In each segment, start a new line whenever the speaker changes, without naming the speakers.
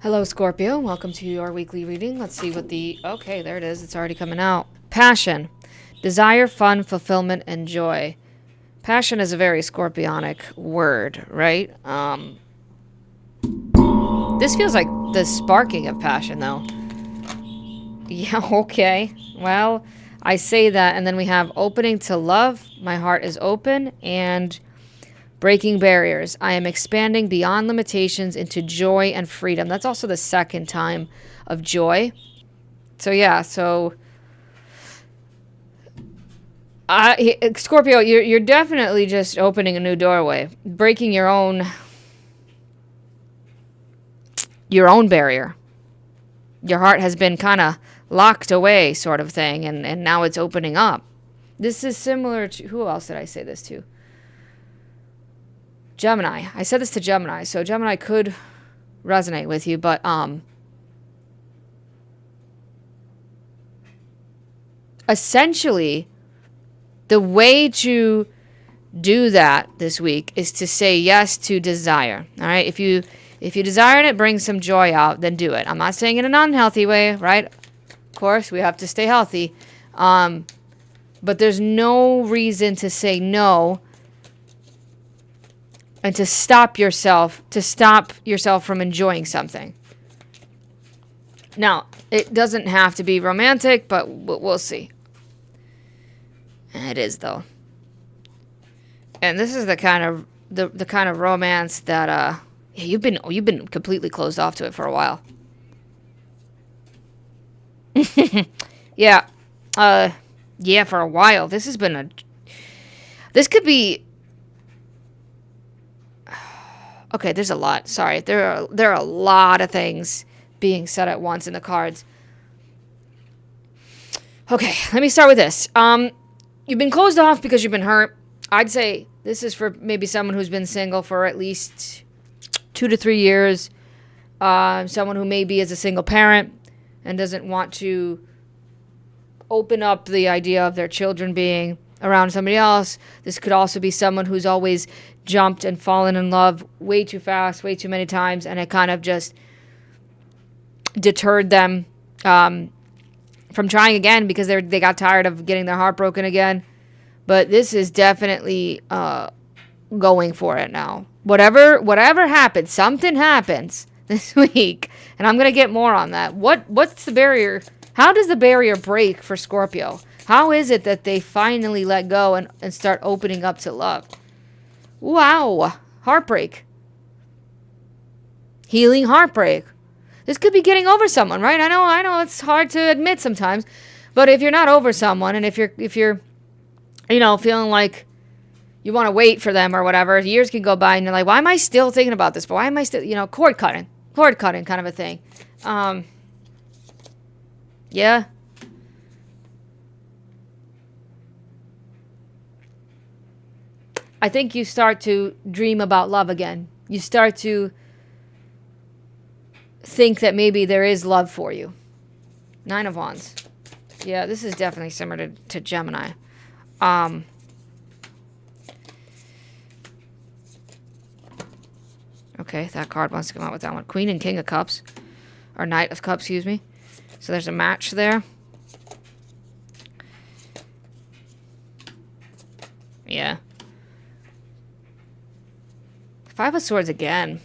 Hello, Scorpio. Welcome to your weekly reading. Let's see what okay, there it is. It's already coming out. Passion, desire, fun, fulfillment, and joy. Passion is a very scorpionic word, right? This feels like the sparking of passion, though. Yeah, okay. Well, I say that, and then we have opening to love. My heart is open, and breaking barriers. I am expanding beyond limitations into joy and freedom. That's also the second time of joy. So yeah, Scorpio, you're definitely just opening a new doorway, breaking your own barrier. Your heart has been kind of locked away, sort of thing, and now it's opening up. This is similar to, who else did I say this to? Gemini. I said this to Gemini, so Gemini could resonate with you, but essentially the way to do that this week is to say yes to desire. All right? If you desire it, it brings some joy out, then do it. I'm not saying in an unhealthy way, right? Of course, we have to stay healthy. But there's no reason to say no and to stop yourself from enjoying something. Now, it doesn't have to be romantic, but we'll see. It is, though. And this is the kind of romance that you've been completely closed off to it for a while. Yeah. Yeah, for a while. This could be. Okay, there's a lot. Sorry. There are a lot of things being said at once in the cards. Okay, let me start with this. You've been closed off because you've been hurt. I'd say this is for maybe someone who's been single for at least 2 to 3 years. Someone who maybe is a single parent and doesn't want to open up the idea of their children being around somebody else. This could also be someone who's always jumped and fallen in love way too fast, way too many times, and it kind of just deterred them from trying again because they got tired of getting their heart broken again. But this is definitely going for it now. Whatever happens, something happens this week, and I'm gonna get more on that. What's the barrier? How does the barrier break for Scorpio? How is it that they finally let go and start opening up to love? Wow, heartbreak, healing heartbreak. This could be getting over someone, right? I know it's hard to admit sometimes, but if you're not over someone and if you're feeling like you want to wait for them or whatever, years can go by and you're like, why am I still thinking about this? But why am I still, cord cutting kind of a thing. Yeah. I think you start to dream about love again. You start to think that maybe there is love for you. 9 of Wands. Yeah, this is definitely similar to Gemini. Okay, that card wants to come out with that one. Queen and King of Cups. Or Knight of Cups, excuse me. So there's a match there. Yeah. 5 of Swords again.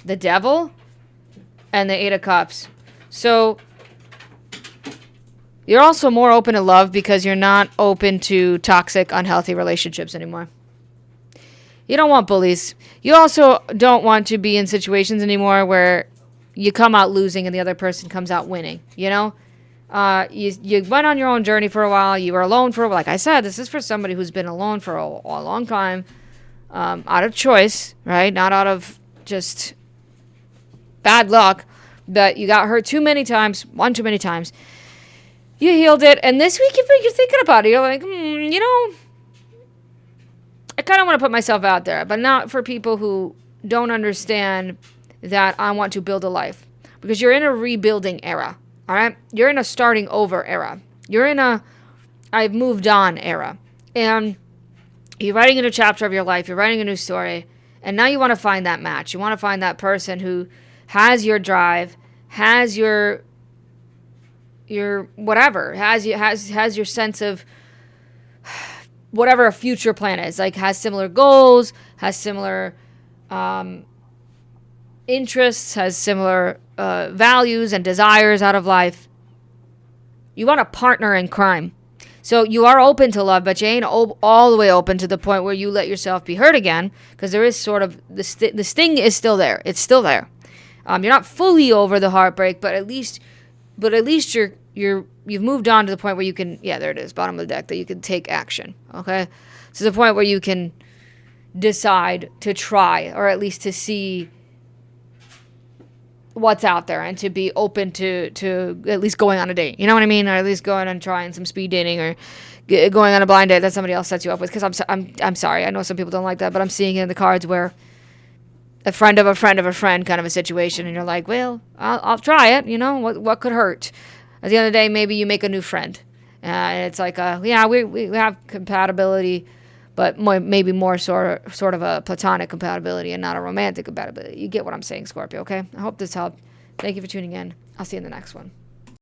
The Devil and the 8 of Cups. So you're also more open to love because you're not open to toxic, unhealthy relationships anymore. You don't want bullies. You also don't want to be in situations anymore where you come out losing and the other person comes out winning. You went on your own journey for a while. You were alone like I said, this is for somebody who's been alone for a long time, out of choice, right? Not out of just bad luck, but you got hurt one too many times. You healed it, and this week you're thinking about it. You're like, I kind of want to put myself out there, but not for people who don't understand that I want to build a life. Because you're in a rebuilding era, all right? You're in a starting over era. You're in a I've moved on era. And you're writing a new chapter of your life. You're writing a new story. And now you want to find that match. You want to find that person who has your drive, has your whatever, has your sense of whatever a future plan is, like has similar goals, has similar interests, has similar values and desires out of life. You want a partner in crime. So you are open to love, but you ain't all the way open to the point where you let yourself be hurt again, because there is sort of the sting is still there. It's still there. You're not fully over the heartbreak, but at least you've moved on to the point where you can, yeah, there it is, bottom of the deck, that you can take action. Okay, to the point where you can decide to try, or at least to see what's out there, and to be open to at least going on a date. You know what I mean? Or at least going and trying some speed dating, or going on a blind date that somebody else sets you up with. Because I'm sorry, I know some people don't like that, but I'm seeing it in the cards where a friend of a friend of a friend kind of a situation, and you're like, well, I'll try it. You know, what could hurt? At the end of the day, maybe you make a new friend, and it's like, yeah, we have compatibility, but maybe more sort of a platonic compatibility and not a romantic compatibility. You get what I'm saying, Scorpio, okay? I hope this helped. Thank you for tuning in. I'll see you in the next one.